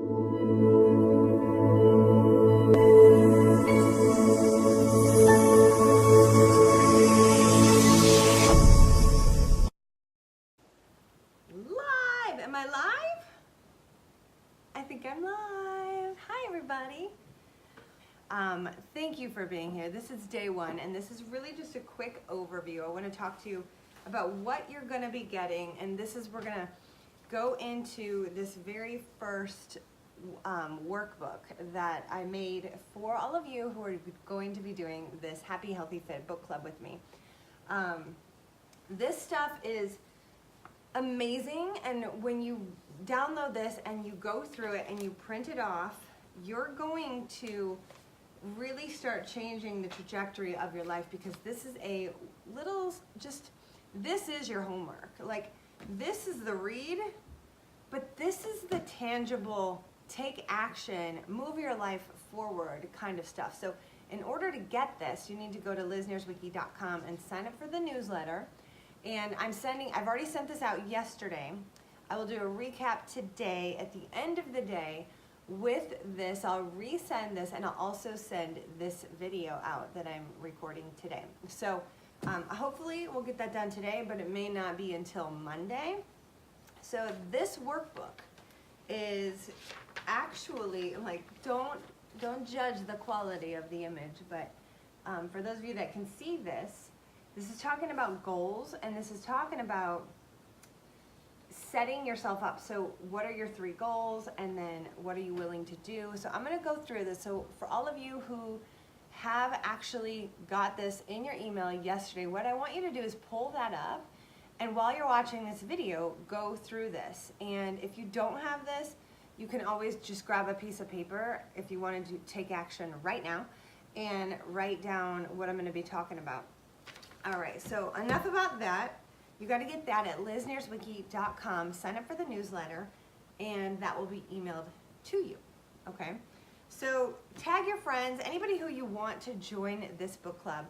Live! Am I live? I think I'm live. Hi, everybody. Thank you for being here. This is day one, and this is really just a quick overview. I want to talk to you about what you're going to be getting, and we're going to go into this very first workbook that I made for all of you who are going to be doing this Happy Healthy Fit book club with me. This stuff is amazing, and when you download this and you go through it and you print it off, you're going to really start changing the trajectory of your life, because this is a little, this is your homework. Like, this is the read, but this is the tangible, take action, move your life forward kind of stuff. So in order to get this, you need to go to liznierzwicki.com and sign up for the newsletter. And I've already sent this out yesterday. I will do a recap today at the end of the day. With this, I'll resend this, and I'll also send this video out that I'm recording today. So hopefully we'll get that done today, but it may not be until Monday. So this workbook is actually, like, don't judge the quality of the image, but for those of you that can see this is talking about goals, and this is talking about setting yourself up. So what are your 3 goals, and then what are you willing to do? So I'm going to go through this. So for all of you who have actually got this in your email yesterday, what I want you to do is pull that up, and while you're watching this video, go through this. And if you don't have this, you can always just grab a piece of paper if you wanted to take action right now and write down what I'm going to be talking about. All right, so enough about that. You got to get that at liznierzwicki.com, sign up for the newsletter, and that will be emailed to you, okay? So tag your friends, anybody who you want to join this book club,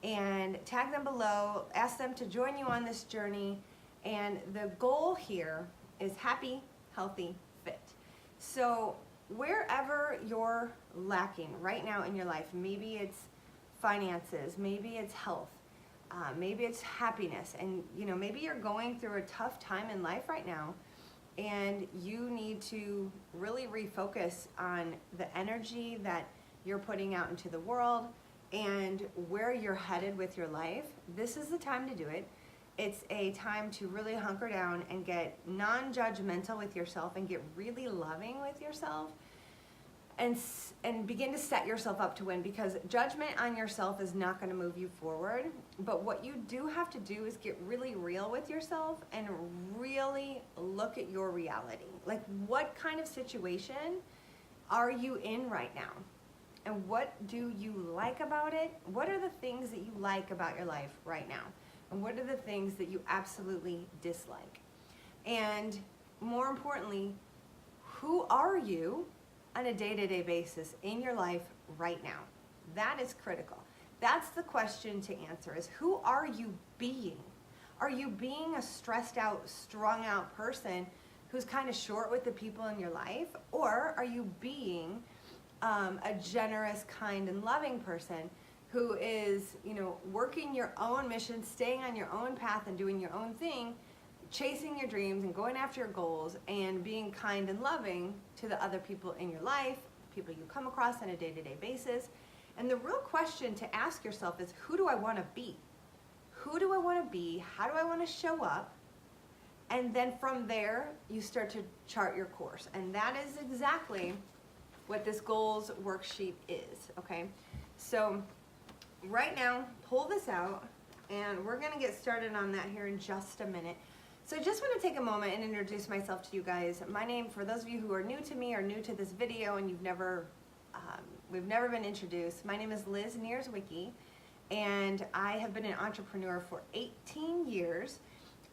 and tag them below, ask them to join you on this journey, and the goal here is happy, healthy, fit. So wherever you're lacking right now in your life, maybe it's finances, maybe it's health, maybe it's happiness, and maybe you're going through a tough time in life right now, and you need to really refocus on the energy that you're putting out into the world and where you're headed with your life. This is the time to do it. It's a time to really hunker down and get non-judgmental with yourself and get really loving with yourself, and begin to set yourself up to win, because judgment on yourself is not going to move you forward. But what you do have to do is get really real with yourself and really look at your reality. Like, what kind of situation are you in right now? And what do you like about it? What are the things that you like about your life right now? And what are the things that you absolutely dislike? And more importantly, who are you on a day-to-day basis in your life right now? That is critical. That's the question to answer, is who are you being? Are you being a stressed out, strung out person who's kind of short with the people in your life? Or are you being a generous, kind, and loving person who is, working your own mission, staying on your own path and doing your own thing, chasing your dreams and going after your goals, and being kind and loving to the other people in your life, people you come across on a day-to-day basis? And the real question to ask yourself is, who do I want to be? Who do I want to be? How do I want to show up? And then from there, you start to chart your course. And that is exactly what this goals worksheet is, okay? So right now, pull this out, and we're going to get started on that here in just a minute. So I just want to take a moment and introduce myself to you guys. My name, for those of you who are new to me or new to this video and we've never been introduced, my name is Liz Nierzwicki, and I have been an entrepreneur for 18 years.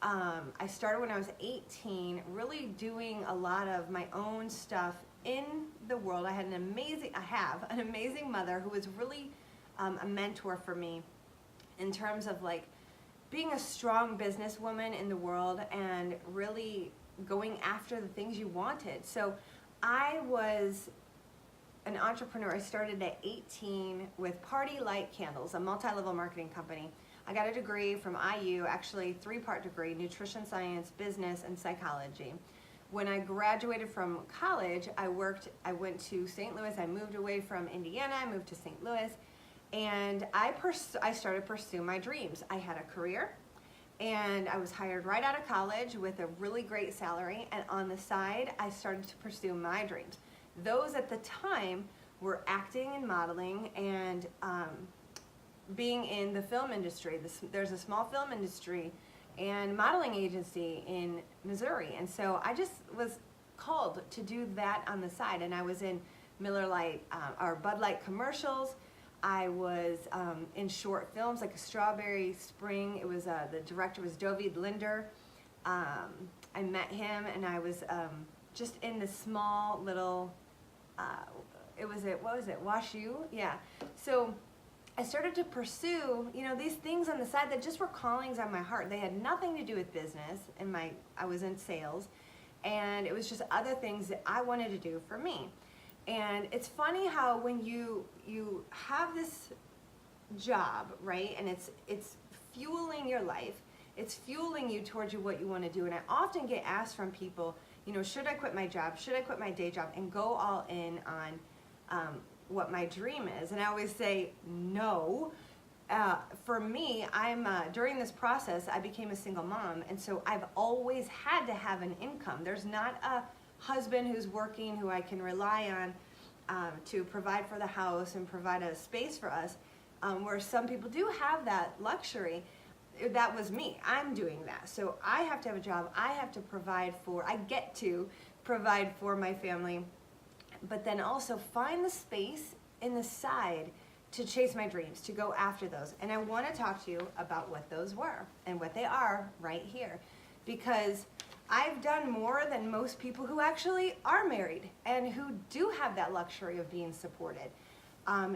I started when I was 18, really doing a lot of my own stuff in the world. I have an amazing mother who was really a mentor for me in terms of like being a strong businesswoman in the world and really going after the things you wanted. So I was an entrepreneur. I started at 18 with Party Light Candles, a multi-level marketing company. I got a degree from IU, actually 3-part degree, nutrition science, business, and psychology. When I graduated from college, I went to St. Louis. I moved away from Indiana. I moved to St. Louis, and I started pursuing my dreams. I had a career, and I was hired right out of college with a really great salary, and on the side, I started to pursue my dreams. Those at the time were acting and modeling and being in the film industry. There's a small film industry and modeling agency in Missouri, and so I just was called to do that on the side. And I was in Miller Lite or Bud Light commercials. I was in short films like a Strawberry Spring. It was the director was David Linder. I met him, and I was just in this small little. What was it? WashU? Yeah. So I started to pursue, these things on the side that just were callings on my heart. They had nothing to do with business, and I was in sales, and it was just other things that I wanted to do for me. And it's funny how when you have this job, right, and it's fueling your life, it's fueling you towards what you want to do. And I often get asked from people, should I quit my job? Should I quit my day job and go all in on what my dream is? And I always say no. For me, during this process, I became a single mom, and so I've always had to have an income. There's not a husband who's working who I can rely on to provide for the house and provide a space for us, where some people do have that luxury. That was me. I'm doing that. So I have to have a job. I get to provide for my family, but then also find the space in the side to chase my dreams, to go after those. And I want to talk to you about what those were and what they are right here, because I've done more than most people who actually are married and who do have that luxury of being supported.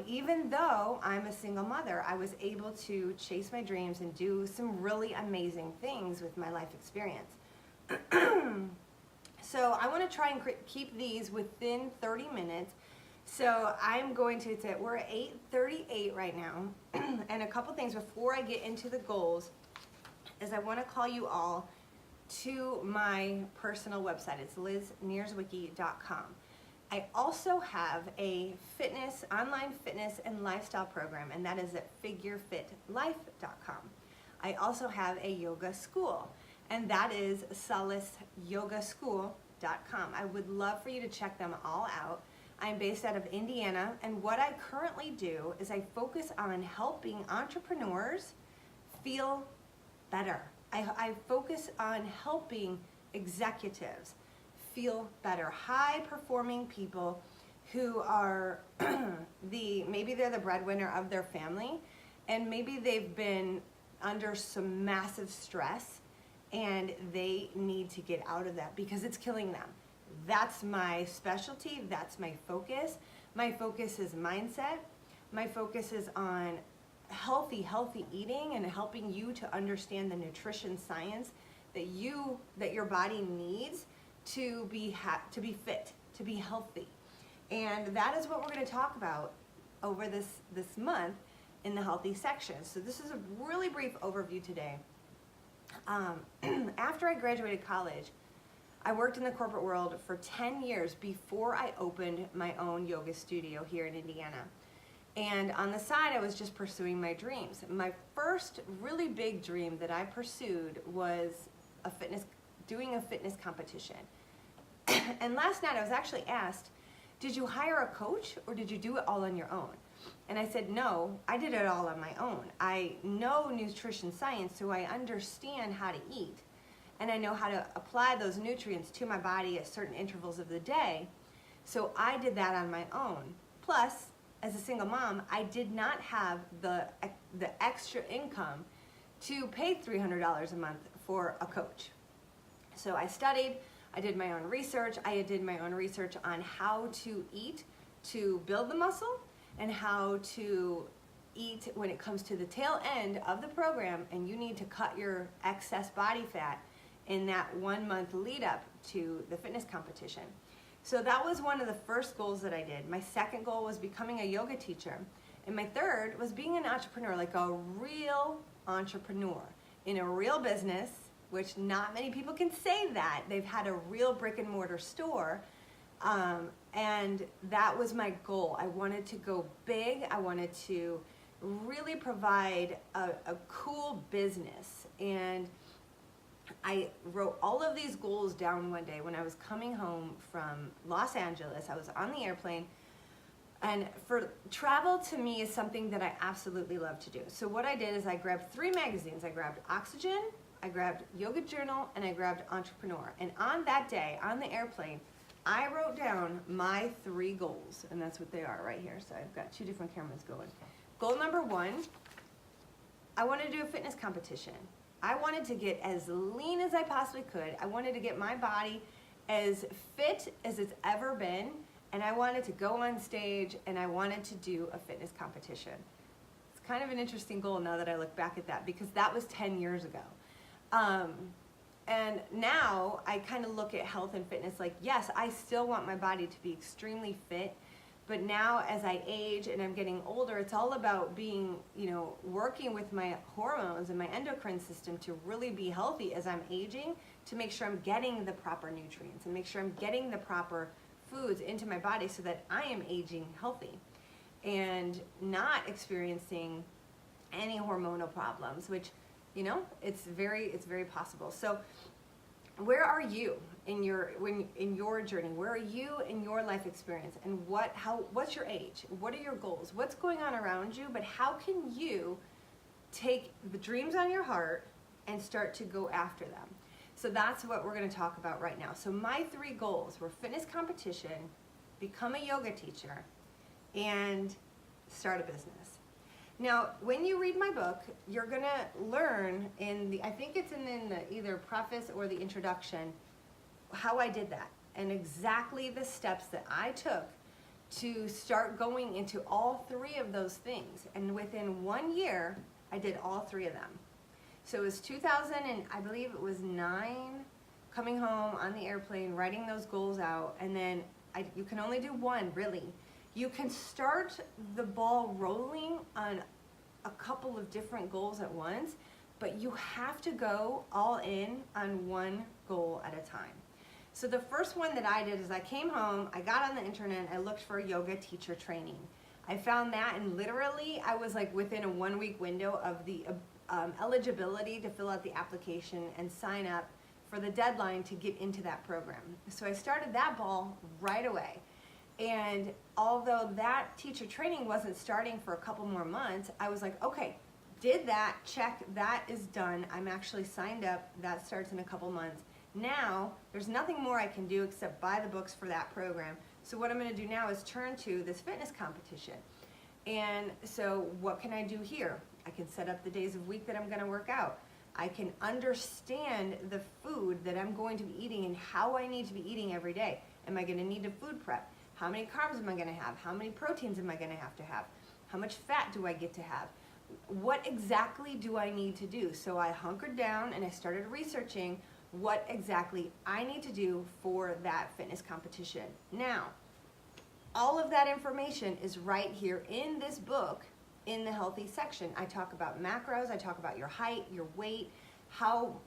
Even though I'm a single mother, I was able to chase my dreams and do some really amazing things with my life experience. So I want to try and keep these within 30 minutes. So I'm going to say we're at 8:38 right now. And a couple things before I get into the goals is I want to call you all to my personal website. It's liznierzwicki.com. I also have a online fitness and lifestyle program, and that is at figureFITlife.com. I also have a yoga school, and that is solaceyogaschool.com. I would love for you to check them all out. I'm based out of Indiana, and what I currently do is I focus on helping entrepreneurs feel better. I focus on helping executives feel better, high-performing people who are maybe they're the breadwinner of their family, and maybe they've been under some massive stress, and they need to get out of that because it's killing them. That's my specialty. That's my focus. My focus is mindset. My focus is on healthy eating and helping you to understand the nutrition science that your body needs to be fit, to be healthy. And that is what we're going to talk about over this month in the healthy section. So this is a really brief overview today. After I graduated college, I worked in the corporate world for 10 years before I opened my own yoga studio here in Indiana. And on the side, I was just pursuing my dreams. My first really big dream that I pursued was doing a fitness competition. And last night I was actually asked, did you hire a coach or did you do it all on your own? And I said, no, I did it all on my own. I know nutrition science, so I understand how to eat. And I know how to apply those nutrients to my body at certain intervals of the day. So I did that on my own. Plus, as a single mom, I did not have the extra income to pay $300 a month for a coach. So I studied, I did my own research. I did my own research on how to eat to build the muscle and how to eat when it comes to the tail end of the program, and you need to cut your excess body fat in that 1 month lead up to the fitness competition. So that was one of the first goals that I did. My second goal was becoming a yoga teacher. And my third was being an entrepreneur, like a real entrepreneur in a real business, which not many people can say that. They've had a real brick and mortar store. And that was my goal. I wanted to go big. I wanted to really provide a cool business. And I wrote all of these goals down one day when I was coming home from Los Angeles. I was on the airplane. And for travel to me is something that I absolutely love to do. So what I did is I grabbed 3 magazines. I grabbed Oxygen, I grabbed Yoga Journal, and I grabbed Entrepreneur. And on that day, on the airplane, I wrote down my 3 goals. And that's what they are right here. So I've got 2 different cameras going. Goal number 1, I wanted to do a fitness competition. I wanted to get as lean as I possibly could. I wanted to get my body as fit as it's ever been. And I wanted to go on stage and I wanted to do a fitness competition. It's kind of an interesting goal now that I look back at that, because that was 10 years ago. And now I kind of look at health and fitness like, yes, I still want my body to be extremely fit, but now as I age and I'm getting older, it's all about being, working with my hormones and my endocrine system to really be healthy as I'm aging, to make sure I'm getting the proper nutrients and make sure I'm getting the proper foods into my body so that I am aging healthy and not experiencing any hormonal problems, which, it's very possible. So where are you in your journey? Where are you in your life experience? And what's your age? What are your goals? What's going on around you? But how can you take the dreams on your heart and start to go after them? So that's what we're going to talk about right now. So my 3 goals were fitness competition, become a yoga teacher, and start a business. Now, when you read my book, you're going to learn I think it's in the either preface or the introduction, how I did that and exactly the steps that I took to start going into all 3 of those things. And within 1 year, I did all 3 of them. So it was 2000 and I believe it was 9, coming home on the airplane, writing those goals out, and then you can only do 1, really. You can start the ball rolling on a couple of different goals at once, but you have to go all in on 1 goal at a time. So the first one that I did is I came home, I got on the internet, I looked for yoga teacher training. I found that, and literally I was like within a 1-week window of the eligibility to fill out the application and sign up for the deadline to get into that program. So I started that ball right away. And although that teacher training wasn't starting for a couple more months, I was like, okay, did that, check, that is done. I'm actually signed up, that starts in a couple months. Now, there's nothing more I can do except buy the books for that program. So what I'm gonna do now is turn to this fitness competition. And so what can I do here? I can set up the days of week that I'm gonna work out. I can understand the food that I'm going to be eating and how I need to be eating every day. Am I gonna need to food prep? How many carbs am I gonna have? How many proteins am I gonna have to have? How much fat do I get to have? What exactly do I need to do? So I hunkered down and I started researching what exactly I need to do for that fitness competition. Now, all of that information is right here in this book in the healthy section. I talk about macros, I talk about your height, your weight, how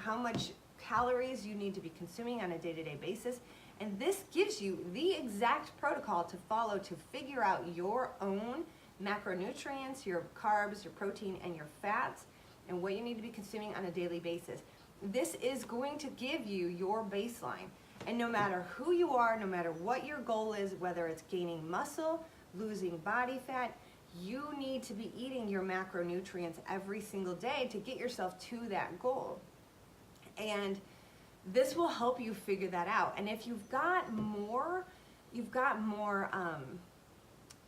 much calories you need to be consuming on a day-to-day basis. And this gives you the exact protocol to follow to figure out your own macronutrients, your carbs, your protein, and your fats, and what you need to be consuming on a daily basis. This is going to give you your baseline. And no matter who you are, no matter what your goal is, whether it's gaining muscle, losing body fat, you need to be eating your macronutrients every single day to get yourself to that goal. And this will help you figure that out. And if you've got more,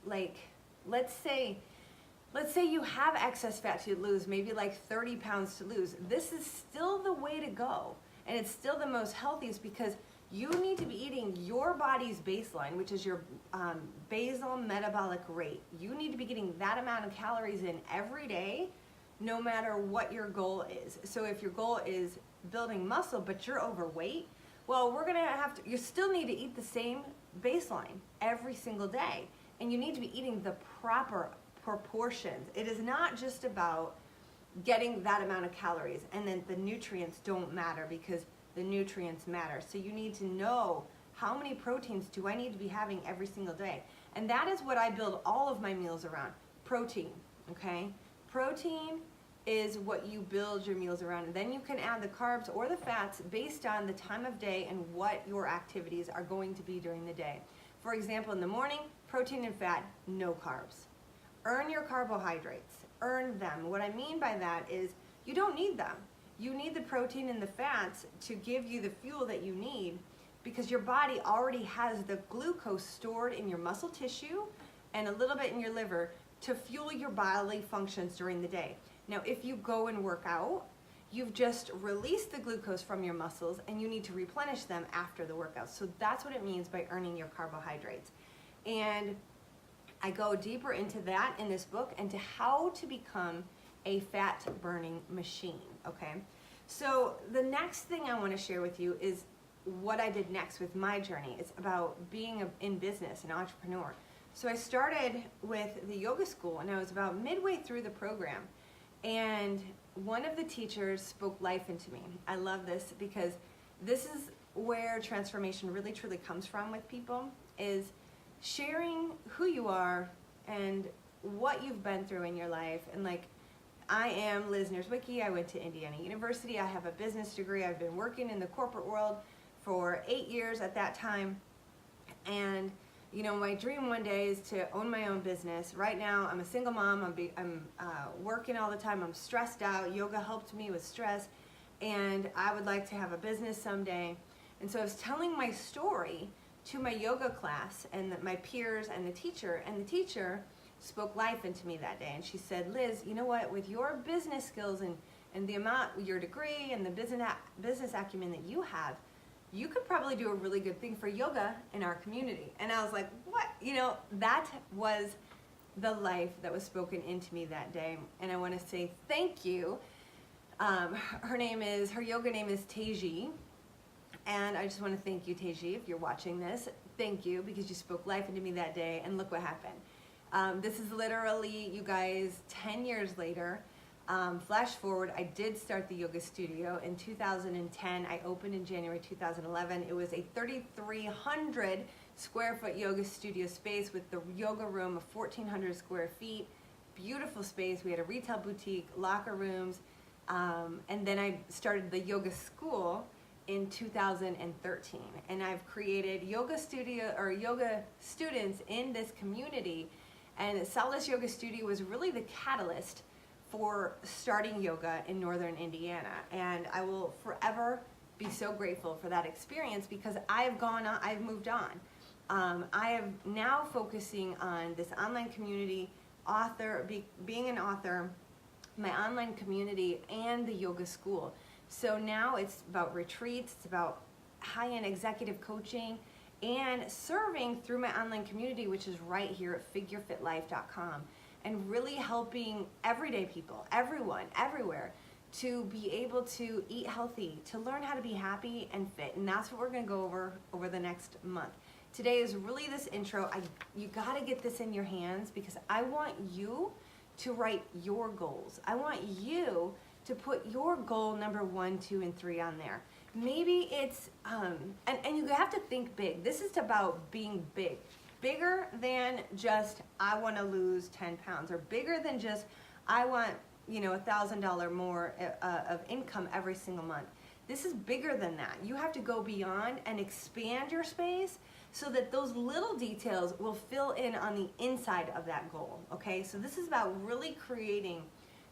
like, let's say you have excess fat to lose, maybe like 30 pounds to lose. This is still the way to go. And it's still the most healthiest because you need to be eating your body's baseline, which is your basal metabolic rate. You need to be getting that amount of calories in every day, no matter what your goal is. So if your goal is building muscle, but you're overweight, Well, you still need to eat the same baseline every single day. And you need to be eating the proper proportions. It is not just about getting that amount of calories, and then the nutrients don't matter, because the nutrients matter. So you need to know, how many proteins do I need to be having every single day? And that is what I build all of my meals around. Protein, okay? Protein is what you build your meals around, and then you can add the carbs or the fats based on the time of day and what your activities are going to be during the day. For example, in the morning, protein and fat, no carbs. Earn your carbohydrates, earn them. What I mean by that is you don't need them. You need the protein and the fats to give you the fuel that you need, because your body already has the glucose stored in your muscle tissue and a little bit in your liver to fuel your bodily functions during the day. Now, if you go and work out, you've just released the glucose from your muscles, and you need to replenish them after the workout. So that's what it means by earning your carbohydrates. And I go deeper into that in this book, and to how to become a fat burning machine, okay? So the next thing I want to share with you is what I did next with my journey. It's about being in business, an entrepreneur. So I started with the yoga school, and I was about midway through the program. And one of the teachers spoke life into me. I love this, because this is where transformation really truly comes from with people, is sharing who you are and what you've been through in your life. And like, I am Liz Nierzwicki. I went to Indiana University. I have a business degree. I've been working in the corporate world for 8 years at that time. And you know, my dream one day is to own my own business. Right now, I'm a single mom. I'm working all the time. I'm stressed out. Yoga helped me with stress, and I would like to have a business someday. And so I was telling my story to my yoga class and my peers and the teacher spoke life into me that day. And she said, Liz, you know what? With your business skills and the amount, your degree and the business acumen that you have, you could probably do a really good thing for yoga in our community. And I was like, what? You know, that was the life that was spoken into me that day. And I want to say thank you. Her yoga name is Teji. And I just want to thank you, Teji, if you're watching this. Thank you, because you spoke life into me that day, and look what happened. This is literally, you guys, 10 years later. Flash forward, I did start the yoga studio in 2010. I opened in January 2011. It was a 3,300 square foot yoga studio space with the yoga room of 1,400 square feet. Beautiful space. We had a retail boutique, locker rooms, and then I started the yoga school in 2013. And I've created yoga students in this community. And Solace Yoga Studio was really the catalyst for starting yoga in Northern Indiana. And I will forever be so grateful for that experience, because I've moved on. I am now focusing on this online community, being an author, my online community, and the yoga school. So now it's about retreats, it's about high-end executive coaching, and serving through my online community, which is right here at figureFITlife.com. And really helping everyday people, everyone, everywhere, to be able to eat healthy, to learn how to be happy and fit. And that's what we're going to go over the next month. Today is really this intro. You got to get this in your hands, because I want you to write your goals. I want you to put your goal number 1, 2, and 3 on there. Maybe it's, and you have to think big. This is about being big. Bigger than just, I want to lose 10 pounds, or bigger than just, I want, $1,000 more of income every single month. This is bigger than that. You have to go beyond and expand your space so that those little details will fill in on the inside of that goal, okay? So this is about really creating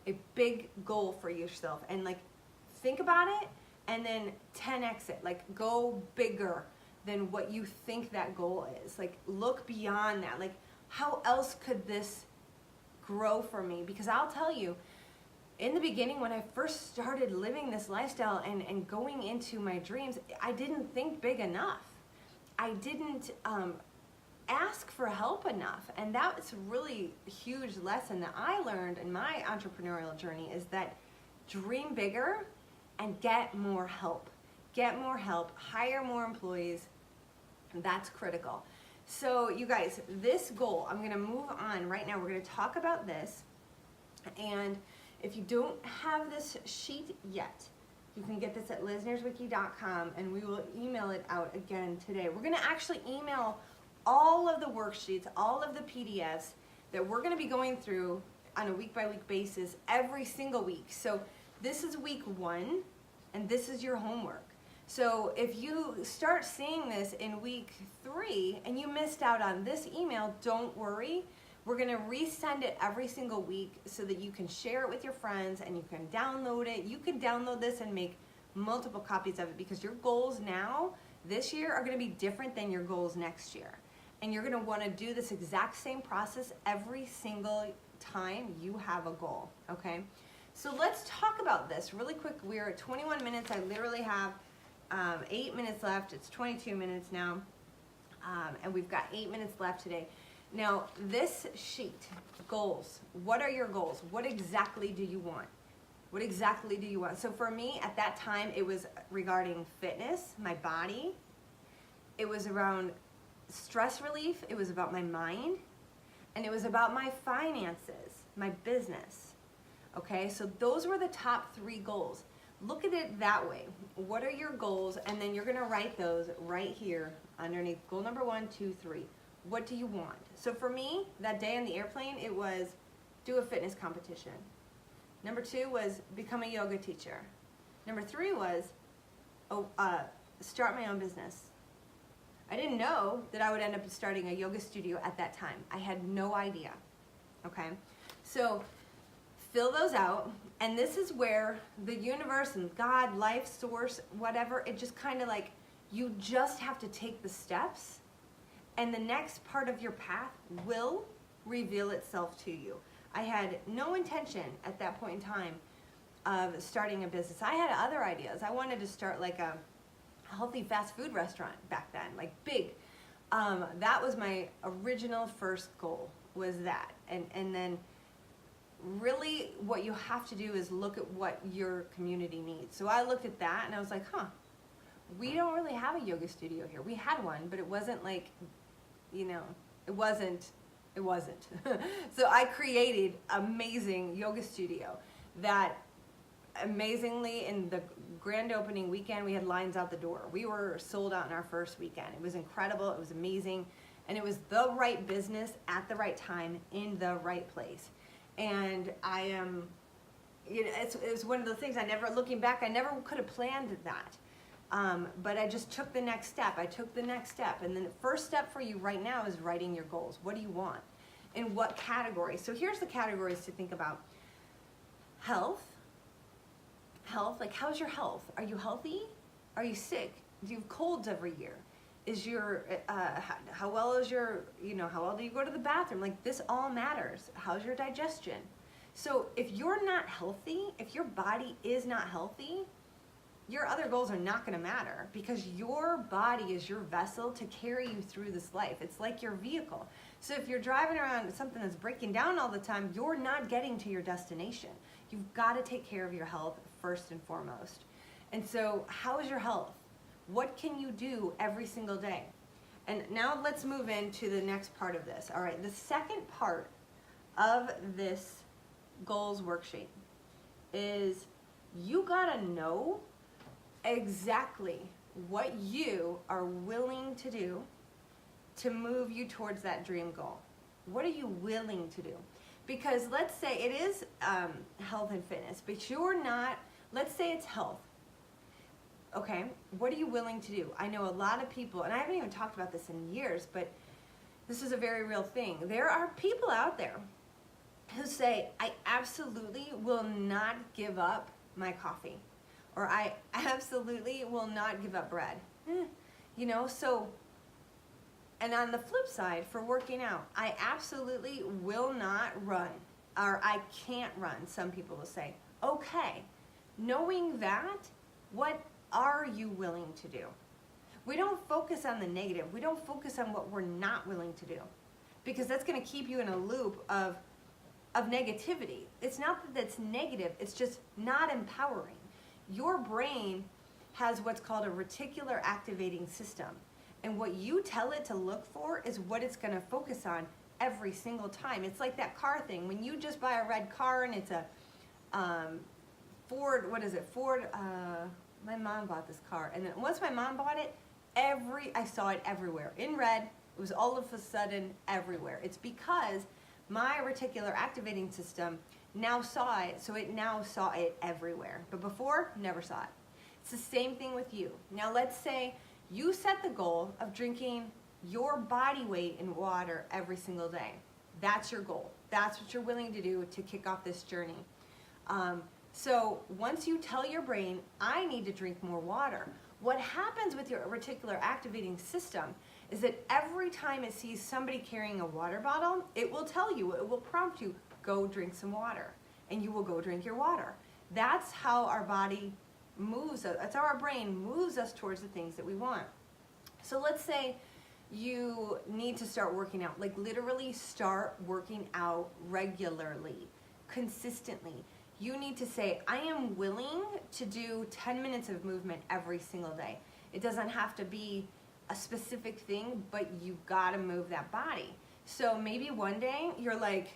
a big goal for yourself, and like, think about it and then 10x it, like go bigger than what you think that goal is. Like, look beyond that. Like, how else could this grow for me? Because I'll tell you, in the beginning, when I first started living this lifestyle and going into my dreams, I didn't think big enough. I didn't ask for help enough. And that's really a huge lesson that I learned in my entrepreneurial journey, is that dream bigger and get more help. get more help, hire more employees. That's critical. So you guys, this goal, I'm gonna move on right now. We're gonna talk about this. And if you don't have this sheet yet, you can get this at liznierzwicki.com, and we will email it out again today. We're gonna actually email all of the worksheets, all of the PDFs that we're gonna be going through on a week-by-week basis every single week. So this is week 1, and this is your homework. So if you start seeing this in week 3 and you missed out on this email, don't worry. We're gonna resend it every single week so that you can share it with your friends and you can download it. You can download this and make multiple copies of it, because your goals now, this year, are gonna be different than your goals next year. And you're gonna wanna do this exact same process every single time you have a goal, okay? So let's talk about this really quick. We're at 21 minutes. I literally have 8 minutes left. It's 22 minutes now, and we've got 8 minutes left today. Now, this sheet, goals. What are your goals? What exactly do you want? What exactly do you want? So for me, at that time, it was regarding fitness, my body. It was around stress relief. It was about my mind, and it was about my finances, my business. Okay, so those were the top 3 goals. Look at it that way. What are your goals? And then you're gonna write those right here underneath goal number 1, 2, 3. What do you want? So for me, that day on the airplane, it was do a fitness competition. Number 2 was become a yoga teacher. Number 3 was start my own business. I didn't know that I would end up starting a yoga studio at that time. I had no idea, okay? So fill those out, and this is where the universe and God, life, source, whatever, it just kind of like, you just have to take the steps, and the next part of your path will reveal itself to you. I had no intention at that point in time of starting a business. I had other ideas. I wanted to start like a healthy fast food restaurant back then, like big. That was my original first goal, was that. And then really what you have to do is look at what your community needs. So I looked at that and I was like, we don't really have a yoga studio here. We had one, but it wasn't like, it wasn't. So I created amazing yoga studio that amazingly, in the grand opening weekend, we had lines out the door. We were sold out in our first weekend. It was incredible. It was amazing. And it was the right business at the right time in the right place. And I am, it's one of the things looking back, I never could have planned that. But I just took the next step. And then the first step for you right now is writing your goals. What do you want? In what category? So here's the categories to think about. Health, like how's your health? Are you healthy? Are you sick? Do you have colds every year? Is your, how well is your, how well do you go to the bathroom? Like, this all matters. How's your digestion? So if you're not healthy, if your body is not healthy, your other goals are not gonna matter, because your body is your vessel to carry you through this life. It's like your vehicle. So if you're driving around something that's breaking down all the time, you're not getting to your destination. You've gotta take care of your health first and foremost. And so how is your health? What can you do every single day? And now let's move into the next part of this. All right, the second part of this goals worksheet is you gotta know exactly what you are willing to do to move you towards that dream goal. What are you willing to do? Because let's say it is health and fitness, but you're not, let's say it's health. Okay, what are you willing to do? I know a lot of people, and I haven't even talked about this in years, but this is a very real thing. There are people out there who say, I absolutely will not give up my coffee, or I absolutely will not give up bread. So, and on the flip side, for working out, I absolutely will not run, or I can't run, some people will say. Okay, knowing that, what are you willing to do? We don't focus on the negative. We don't focus on what we're not willing to do, because that's going to keep you in a loop of negativity. It's not that that's negative. It's just not empowering. Your brain has what's called a reticular activating system. And what you tell it to look for is what it's going to focus on every single time. It's like that car thing. When you just buy a red car and it's a Ford, what is it? Ford, my mom bought this car. And then once my mom bought it, I saw it everywhere. In red, it was all of a sudden everywhere. It's because my reticular activating system now saw it, so it now saw it everywhere. But before, never saw it. It's the same thing with you. Now let's say you set the goal of drinking your body weight in water every single day. That's your goal. That's what you're willing to do to kick off this journey. So once you tell your brain, I need to drink more water, what happens with your reticular activating system is that every time it sees somebody carrying a water bottle, it will tell you, it will prompt you, go drink some water, and you will go drink your water. That's how our body moves us. That's how our brain moves us towards the things that we want. So let's say you need to start working out, like literally start working out regularly, consistently. You need to say, I am willing to do 10 minutes of movement every single day. It doesn't have to be a specific thing, but you gotta move that body. So maybe one day you're like,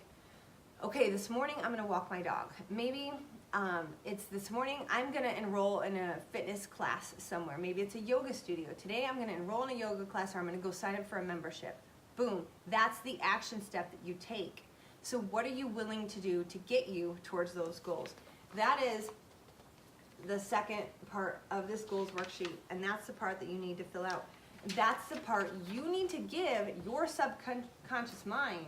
okay, this morning I'm gonna walk my dog. Maybe it's this morning I'm gonna enroll in a fitness class somewhere. Maybe it's a yoga studio. Today I'm gonna enroll in a yoga class, or I'm gonna go sign up for a membership. Boom, that's the action step that you take. So what are you willing to do to get you towards those goals? That is the second part of this goals worksheet, and that's the part that you need to fill out. That's the part you need to give your subconscious mind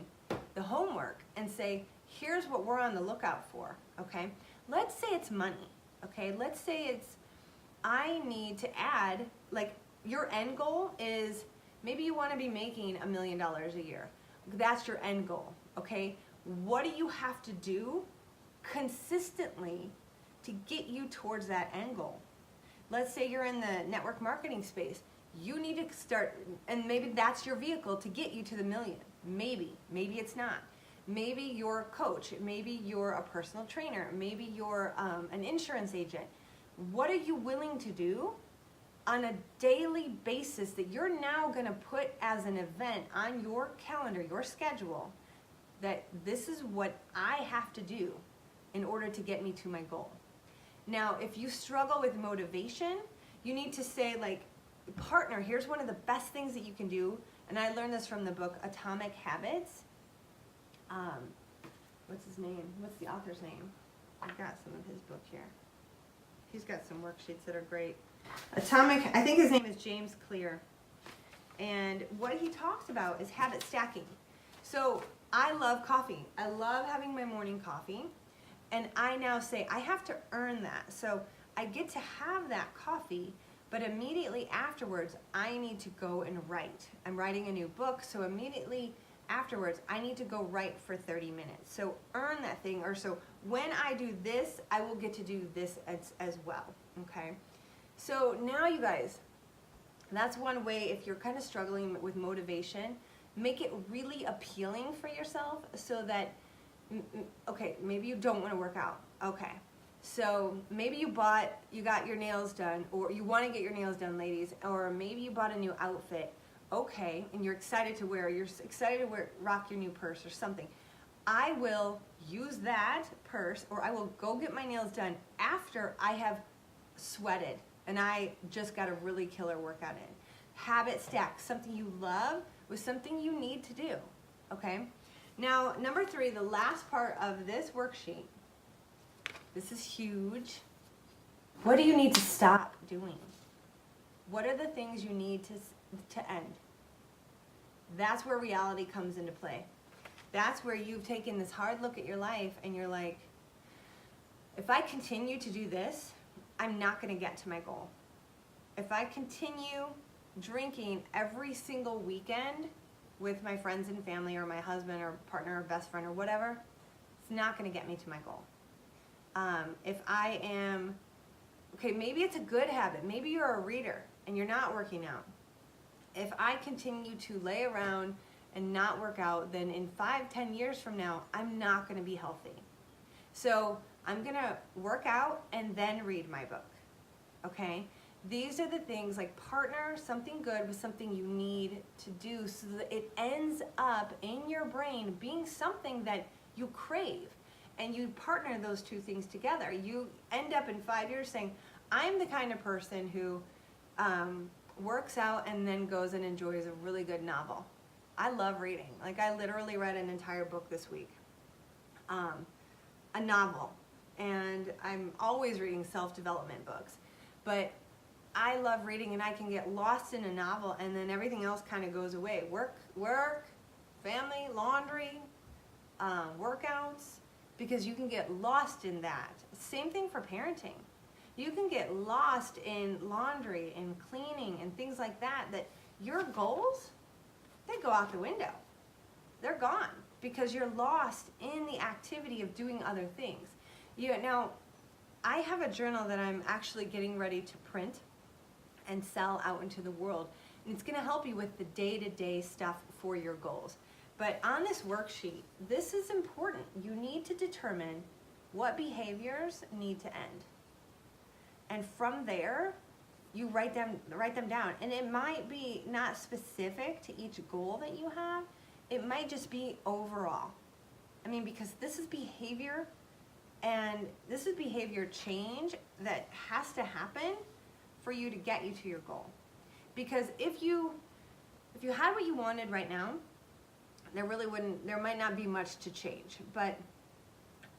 the homework and say, here's what we're on the lookout for, okay? Let's say it's money, okay? Let's say it's, I need to add, like your end goal is, maybe you wanna be making $1 million a year. That's your end goal, okay? What do you have to do consistently to get you towards that end goal? Let's say you're in the network marketing space. You need to start, and maybe that's your vehicle to get you to the million. Maybe it's not. Maybe you're a coach. Maybe you're a personal trainer. Maybe you're an insurance agent. What are you willing to do on a daily basis that you're now going to put as an event on your calendar, your schedule, that this is what I have to do in order to get me to my goal? Now, if you struggle with motivation, you need to say, like, partner, here's one of the best things that you can do, and I learned this from the book Atomic Habits. What's his name? What's the author's name? I've got some of his book here. He's got some worksheets that are great. I think his name is James Clear. And what he talks about is habit stacking. So I love coffee. I love having my morning coffee. And I now say, I have to earn that. So I get to have that coffee, but immediately afterwards, I need to go and write. I'm writing a new book, so immediately afterwards, I need to go write for 30 minutes. So earn that thing, or so when I do this, I will get to do this as well, okay? So now you guys, that's one way. If you're kind of struggling with motivation, make it really appealing for yourself so that, okay, maybe you don't want to work out, okay. So maybe you got your nails done, or you want to get your nails done, ladies, or maybe you bought a new outfit, okay, and you're excited to rock your new purse or something. I will use that purse, or I will go get my nails done after I have sweated and I just got a really killer workout in. Habit stack, something you love with something you need to do, okay? Now, number 3, the last part of this worksheet, this is huge. What do you need to stop doing? What are the things you need to end? That's where reality comes into play. That's where you've taken this hard look at your life and you're like, if I continue to do this, I'm not going to get to my goal. If I continue drinking every single weekend with my friends and family, or my husband or partner or best friend or whatever, it's not going to get me to my goal. If I am, okay, maybe it's a good habit. Maybe you're a reader and you're not working out. If I continue to lay around and not work out, then in 5-10 years from now, I'm not going to be healthy. So I'm going to work out and then read my book, okay? These are the things, like partner something good with something you need to do so that it ends up in your brain being something that you crave. And you partner those two things together. You end up in 5 years saying, I'm the kind of person who works out and then goes and enjoys a really good novel. I love reading. Like, I literally read an entire book this week, a novel. And I'm always reading self-development books. But I love reading, and I can get lost in a novel, and then everything else kind of goes away. Work, family, laundry, workouts, because you can get lost in that. Same thing for parenting. You can get lost in laundry and cleaning and things like that, that your goals, they go out the window. They're gone because you're lost in the activity of doing other things. Now, I have a journal that I'm actually getting ready to print and sell out into the world. And it's going to help you with the day-to-day stuff for your goals. But on this worksheet, this is important. You need to determine what behaviors need to end. And from there, you write them down. And it might be not specific to each goal that you have. It might just be overall. I mean, because this is behavior, and this is behavior change that has to happen for you to get you to your goal. Because if you had what you wanted right now, there might not be much to change. But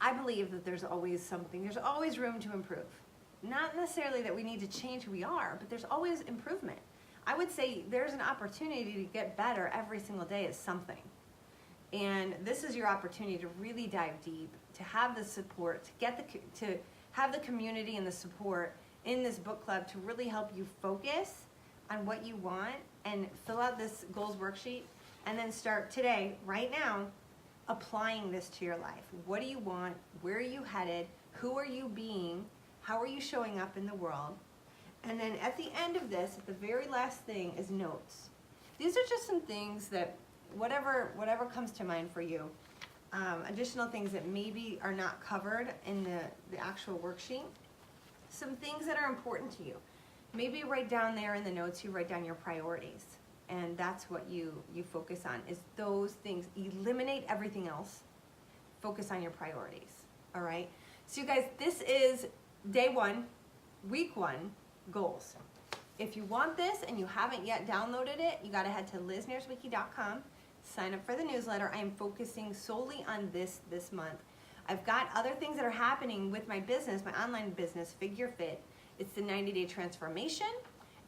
I believe that there's always something, there's always room to improve. Not necessarily that we need to change who we are, but there's always improvement. I would say there's an opportunity to get better every single day at something. And this is your opportunity to really dive deep, to have the support, to have the community and the support in this book club to really help you focus on what you want and fill out this goals worksheet, and then start today, right now, applying this to your life. What do you want? Where are you headed? Who are you being? How are you showing up in the world? And then at the end of this, the very last thing is notes. These are just some things that, whatever comes to mind for you, additional things that maybe are not covered in the actual worksheet. Some things that are important to you. Maybe write down there in the notes, you write down your priorities. And that's what you focus on, is those things. Eliminate everything else. Focus on your priorities, all right? So you guys, this is day 1, week 1, goals. If you want this and you haven't yet downloaded it, you gotta head to liznierzwicki.com, sign up for the newsletter. I am focusing solely on this month. I've got other things that are happening with my business, my online business, figureFIT. It's the 90-day transformation,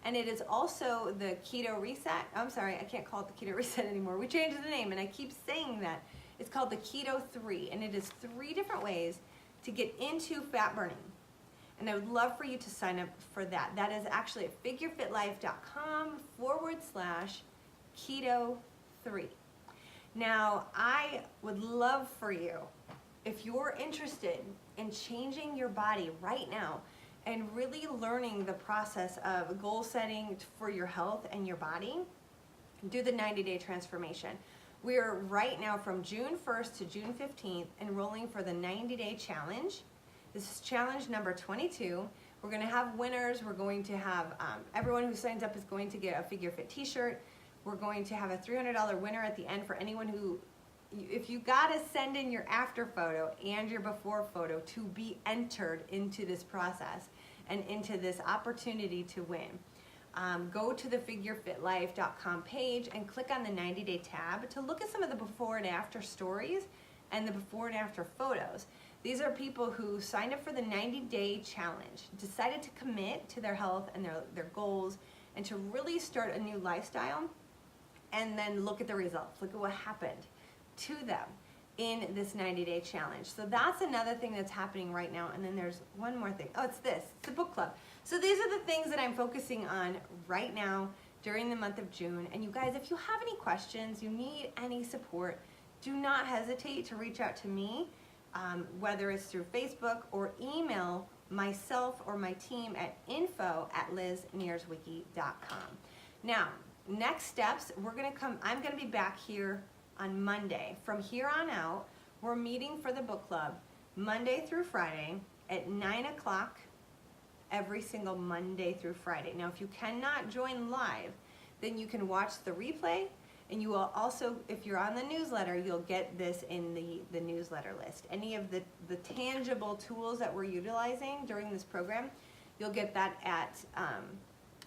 and it is also the keto reset. I'm sorry, I can't call it the keto reset anymore. We changed the name, and I keep saying that. It's called the Keto 3, and it is 3 different ways to get into fat burning. And I would love for you to sign up for that. That is actually at figurefitlife.com/keto3. Now, I would love for you, if you're interested in changing your body right now and really learning the process of goal setting for your health and your body, do the 90-day transformation. We are right now from June 1st to June 15th enrolling for the 90-day challenge. This is challenge number 22. We're going to have winners. We're going to have, everyone who signs up is going to get a figureFIT t-shirt. We're going to have a $300 winner at the end for anyone who, if you got to send in your after photo and your before photo to be entered into this process and into this opportunity to win. Go to the figurefitlife.com page and click on the 90-day tab to look at some of the before and after stories and the before and after photos. These are people who signed up for the 90-day challenge, decided to commit to their health and their goals, and to really start a new lifestyle, and then look at the results. Look at what happened to them in this 90-day challenge. So that's another thing that's happening right now. And then there's one more thing. Oh, it's this. It's the book club. So these are the things that I'm focusing on right now during the month of June. And you guys, if you have any questions, you need any support, do not hesitate to reach out to me, whether it's through Facebook or email myself or my team at info@liznierzwicki.com. Now, next steps, I'm gonna be back here on Monday. From here on out, we're meeting for the book club Monday through Friday at 9 o'clock every single Monday through Friday. Now, if you cannot join live, then you can watch the replay, and you will also, if you're on the newsletter, you'll get this in the newsletter list. Any of the tangible tools that we're utilizing during this program, you'll get that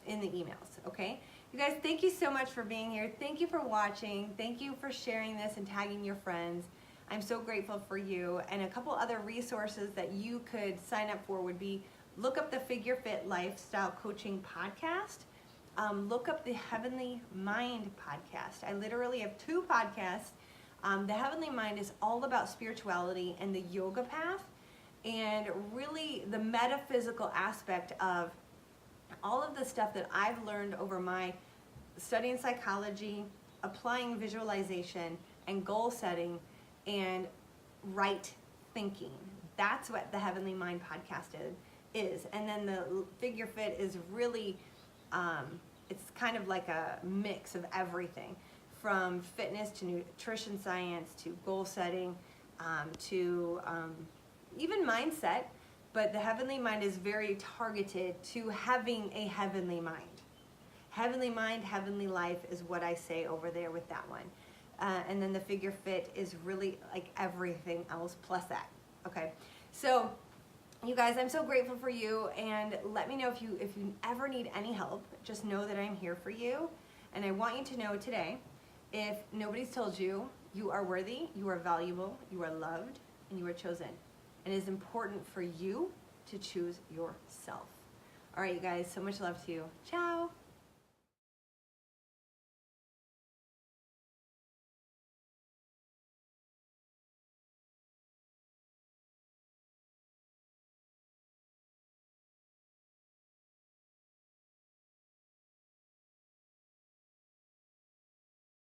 in the emails, okay? You guys, thank you so much for being here. Thank you for watching. Thank you for sharing this and tagging your friends. I'm so grateful for you. And a couple other resources that you could sign up for would be, look up the figureFIT Lifestyle Coaching Podcast. Look up the Heavenly Mind podcast. I literally have 2 podcasts. The Heavenly Mind is all about spirituality and the yoga path, and really the metaphysical aspect of all of the stuff that I've learned over my studying psychology, applying visualization and goal setting and right thinking. That's what the Heavenly Mind podcast is. And then the figureFIT is really it's kind of like a mix of everything, from fitness to nutrition science to goal setting to even mindset. But the Heavenly Mind is very targeted to having a heavenly mind. Heavenly mind, heavenly life is what I say over there with that one. And then the figureFIT is really like everything else plus that. Okay, so you guys, I'm so grateful for you, and let me know if you ever need any help. Just know that I'm here for you, and I want you to know today, if nobody's told you, you are worthy, you are valuable, you are loved, and you are chosen. And it is important for you to choose yourself. All right, you guys, so much love to you. Ciao.